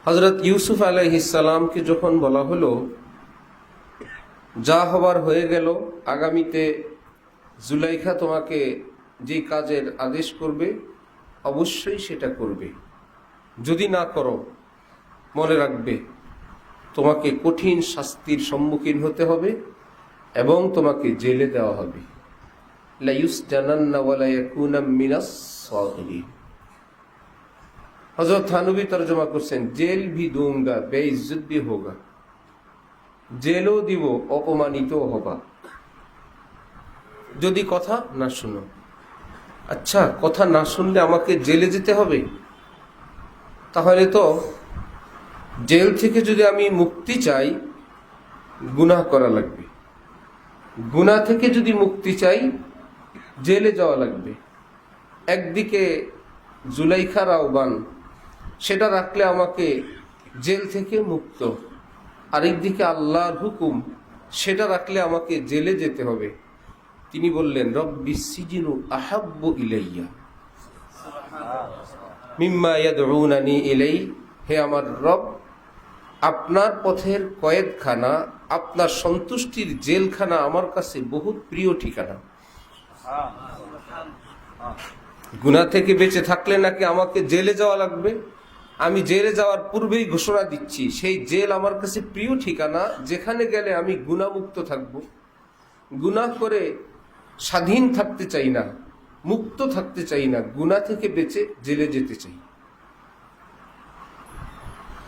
হযরত ইউসুফ আলাইহিস সালামকে যখন বলা হলো যা হবার হয়ে গেল, আগামীতে জুলাইখা তোমাকে যে কাজের আদেশ করবে অবশ্যই সেটা করবে, যদি না করো মনে রাখবে তোমাকে কঠিন শাস্তির সম্মুখীন হতে হবে এবং তোমাকে জেলে দেওয়া হবে। লা ইউসজানান্না ওয়া লা ইয়াকুনা মিনাস সাগিরিন। হযরত থানবী তরজমা করছেন, জেল ভি दूंगा बेइज्जत भी होगा, জেলও দিব অপমানিত হবা যদি কথা না শুনো। আচ্ছা, কথা না শুনলে আমাকে জেলে যেতে হবে? তাহলে তো জেল থেকে যদি আমি মুক্তি চাই গুনাহ করা লাগবে, গুনাহ থেকে যদি মুক্তি চাই জেলে যাওয়া লাগবে। একদিকে জুলাইখার আহ্বান, সেটা রাখলে আমাকে জেল থেকে মুক্ত, আরেকদিকে আল্লাহর হুকুম, সেটা রাখলে আমাকে জেলে যেতে হবে। তিনি বললেন, রব্বিস সিজনু আহাব্বু ইলাইয়া মিম্মা ইয়াদউনানি ইলাই। হে আমার রব, আপনার পথের কয়েদখানা, আপনার সন্তুষ্টির জেলখানা আমার কাছে বহুত প্রিয় ঠিকানা। গুনাহ থেকে বেঁচে থাকলে নাকি আমাকে জেলে যাওয়া লাগবে? আমি জেলে যাওয়ার পূর্বেই ঘোষণা দিচ্ছি, সেই জেল আমার কাছে প্রিয় ঠিকানা, যেখানে গেলে আমি গুনাহমুক্ত থাকব। গুনাহ করে স্বাধীন থাকতে চাই না, মুক্ত থাকতে চাই না, গুনাহ থেকে বেঁচে জেলে যেতে চাই।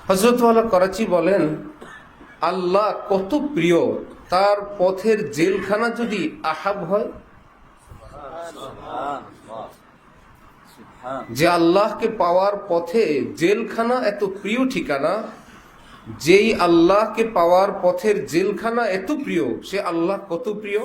হযরত ওয়ালা করাচি বলেন, আল্লাহ কত প্রিয়, তার পথের জেলখানা যদি আহাব হয়, যে আল্লাহকে পাওয়ার পথে জেলখানা এত প্রিয় ঠিকানা, যেই আল্লাহকে পাওয়ার পথের জেলখানা এত প্রিয়, সে আল্লাহ কত প্রিয়।